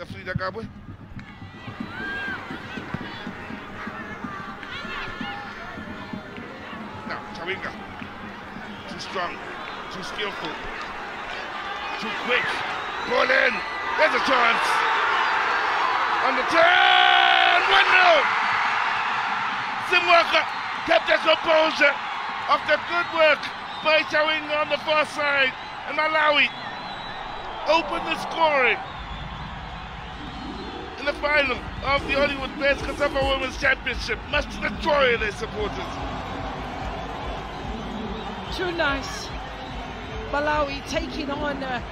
Frida Gabwe. Now, Chawinga. Too strong, too skillful, too quick. Ball in. There's a chance. On the turn. 1-0. Zimwaka kept their composure after good work by Chawinga on the far side. And Malawi opened the scoring in the final of the Hollywoodbets COSAFA Women's Championship, much to the joy of their supporters. Too nice. Malawi taking on a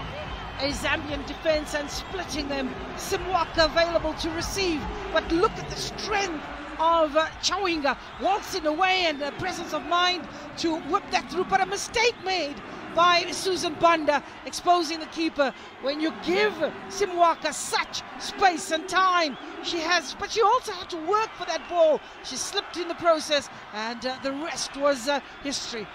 Zambian defense and splitting them. Simwaka available to receive, but look at the strength of Chawinga, waltzing away and the presence of mind to whip that through, but a mistake made by Susan Banda, exposing the keeper. When you give Simwaka such space and time, but she also had to work for that ball. She slipped in the process, and the rest was history.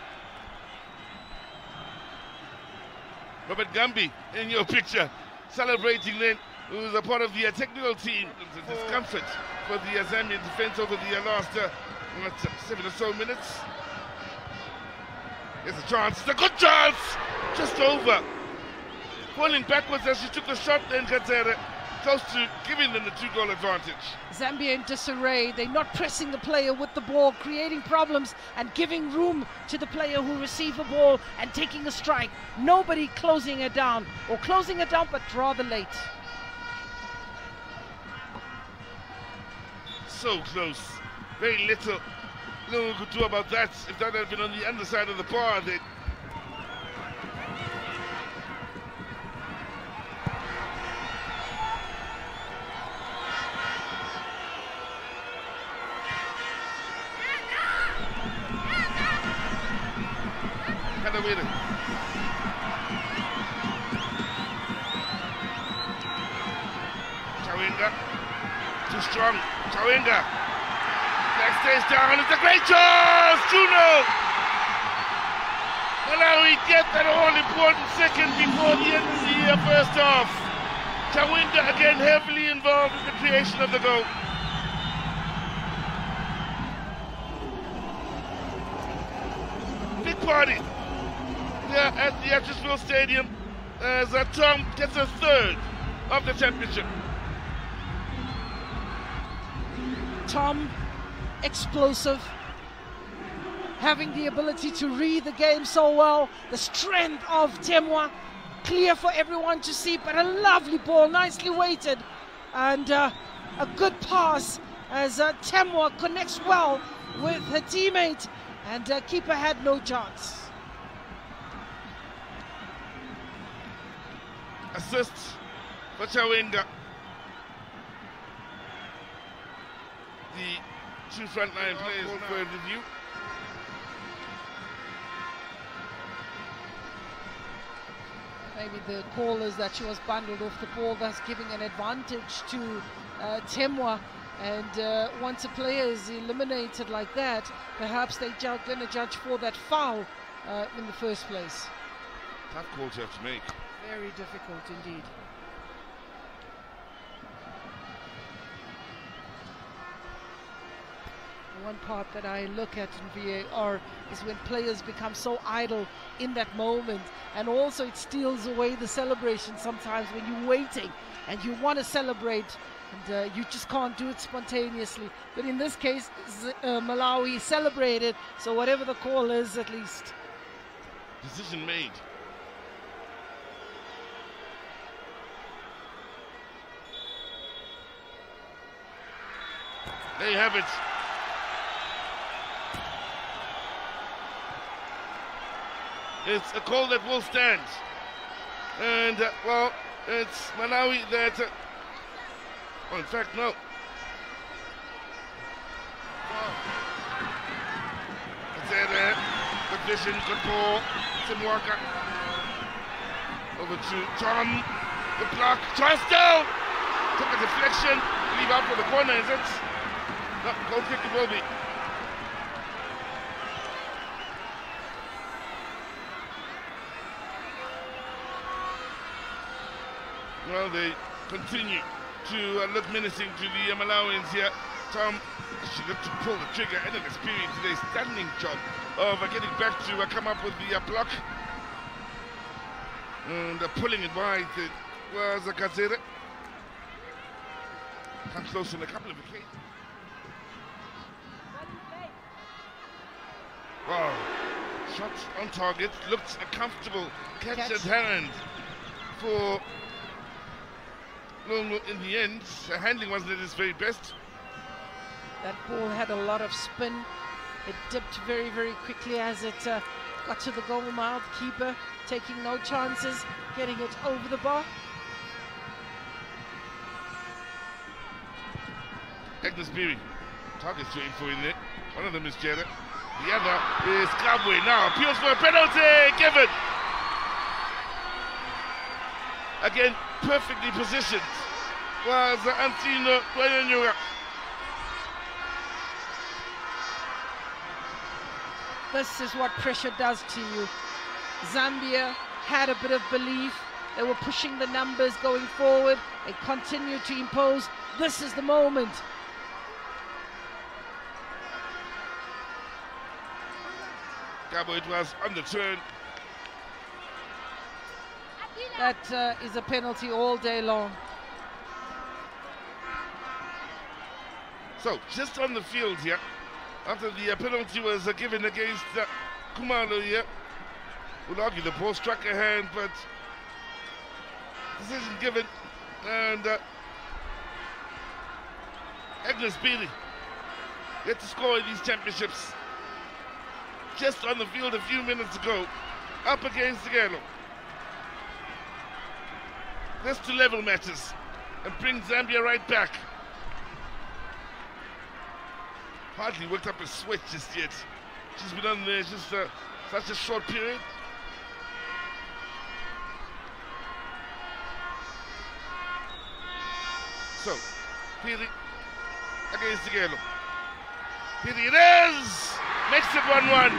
Robert Gambi in your picture, celebrating then, who was a part of the technical team. The discomfort for the Zambian defense over the last 7 or so minutes. There's a chance, it's a good chance! Just over. Falling backwards as she took the shot, then gets close to giving them the 2-goal advantage. Zambia in disarray. They're not pressing the player with the ball, creating problems and giving room to the player who receives the ball and taking a strike. Nobody closing it down, or closing it down, but rather late. So close. Very little we could do about that. If that had been on the underside of the bar, they... Chawinga, too strong. Chawinga, flag stays down. It's a great chance. 2-0. Malawi get that all-important second before the end of the first half. Chawinga again heavily involved in the creation of the goal. Big party here at the Atchesville Stadium as Tom gets a third of the championship. Tom, explosive, having the ability to read the game so well. The strength of Temwa, clear for everyone to see, but a lovely ball, nicely weighted, and a good pass as Temwa connects well with her teammate, and keeper had no chance. Assist for Chawinga. The two frontline players for review. Maybe the call is that she was bundled off the ball, thus giving an advantage to Temwa. And once a player is eliminated like that, perhaps they're going to judge for that foul in the first place. Tough call to have to make. Very difficult indeed. One part that I look at in VAR is when players become so idle in that moment, and also it steals away the celebration sometimes when you're waiting and you want to celebrate, and you just can't do it spontaneously. But in this case, Malawi celebrated, so whatever the call is, at least. Decision made. There you have it. It's a call that will stand. And, well, it's Malawi that... well, in fact, no. It's there. Good vision, good ball. Simwaka. Over to Tom. The block. Chance down! Took a deflection. Leave out for the corner, is it? No, goal kick it will be. Well, they continue to look menacing to the Malawians here. Tom, she got to pull the trigger, and Experience today, stunning job of getting back to come up with the block. And pulling it wide, it was a Gazeta. Come close on a couple of occasions. Wow, shot on target, looked a comfortable catch at hand for Longo in the end. Handling wasn't at its very best. That ball had a lot of spin. It dipped very, very quickly as it got to the goal mouth. Keeper taking no chances, getting it over the bar. Agnes Beery, targets to aim for in there. One of them is Janet. The other is Kabwe. Now appeals for a penalty given. Again, perfectly positioned was Antino Guayanyuga. This is what pressure does to you. Zambia had a bit of belief. They were pushing the numbers going forward. They continued to impose. This is the moment. Gabo, it was on the turn. That is a penalty all day long. So, just on the field here, after the penalty was given against Kumalo here, would argue the ball struck a hand, but decision given, and Agnes Beatty get to score in these championships. Just on the field a few minutes ago, up against Gelo. This to level matters and bring Zambia right back. Hardly worked up a sweat just yet. She's been on there just such a short period. So, Piri against Gelo. Piri it is! Makes it 1-1.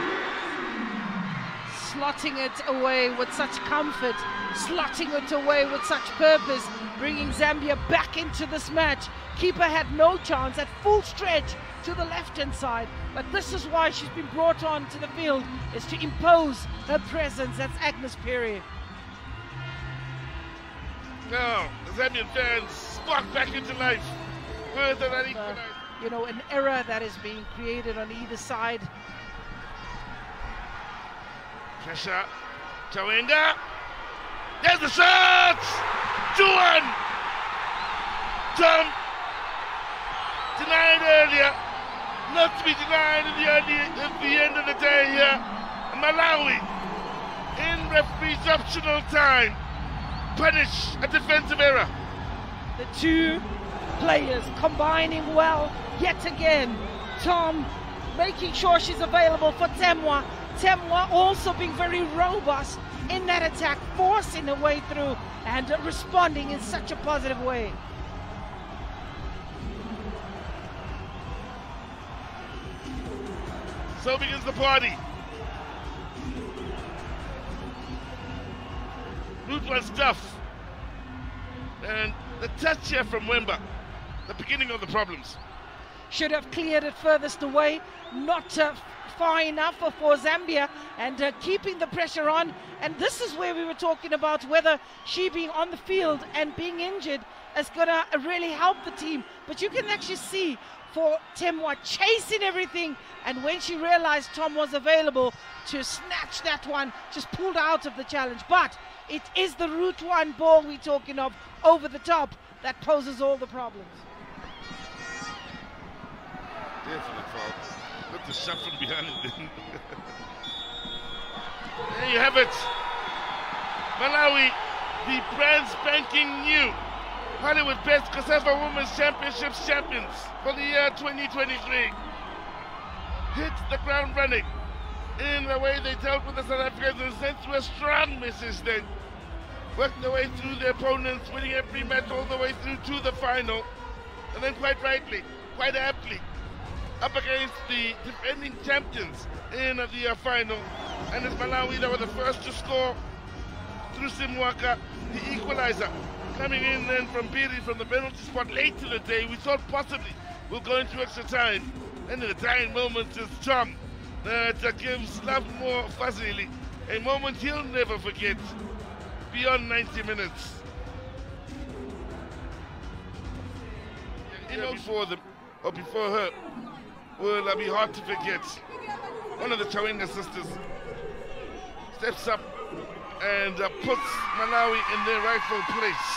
Slotting it away with such comfort, slotting it away with such purpose, bringing Zambia back into this match. Keeper had no chance at full stretch to the left-hand side, but this is why she's been brought on to the field, is to impose her presence. That's Agnes Perry. Now, the Zambian fans spark back into life. Further than equalize. You know, an error that is being created on either side. Pressure. Chawenda. There's the shot! 2-1! Tom denied earlier. Not to be denied at the end of the day here. Malawi, in referee's optional time, punish a defensive error. The two players combining well yet again. Tom making sure she's available for Temwa. Temwa also being very robust in that attack, forcing her way through and responding in such a positive way. So begins the party. Route was tough. And the touch here from Wemba, the beginning of the problems. Should have cleared it furthest away, not far enough for Zambia, and keeping the pressure on. And this is where we were talking about whether she being on the field and being injured is going to really help the team. But you can actually see for Temwa chasing everything, and when she realized Tom was available to snatch that one, just pulled out of the challenge. But it is the Route 1 ball we're talking of over the top that poses all the problems. Definite foul. Look, the shot from behind. There you have it. Malawi, the brand spanking new Hollywoodbets COSAFA Women's Championships champions for the year 2023. Hit the ground running in the way they dealt with the South Africans and sent through a strong message then. Worked their way through their opponents, winning every match all the way through to the final. And then quite rightly, quite aptly, up against the defending champions in the final. And it's Malawi that were the first to score through Simwaka, the equalizer. Coming in then from Biri from the penalty spot late in the day, we thought possibly we'll go into extra time. And in the dying moments is Tom that gives Love more fuzzily a moment he'll never forget beyond 90 minutes. Before them, or before her, will be hard to forget. One of the Chawinga sisters steps up and puts Malawi in their rightful place.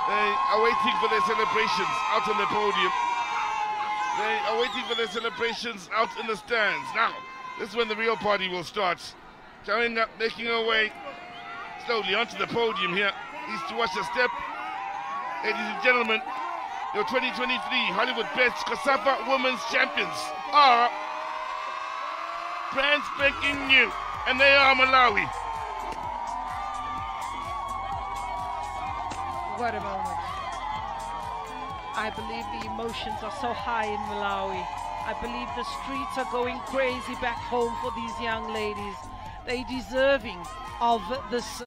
They are waiting for their celebrations out on the podium. They are waiting for their celebrations out in the stands. Now, this is when the real party will start. Chawinga making her way slowly onto the podium here. He's to watch a step. Ladies and gentlemen, your 2023 Hollywoodbets COSAFA Women's Champions are brand spanking new, and they are Malawi. What a moment. I believe the emotions are so high in Malawi. I believe the streets are going crazy back home for these young ladies. They're deserving of this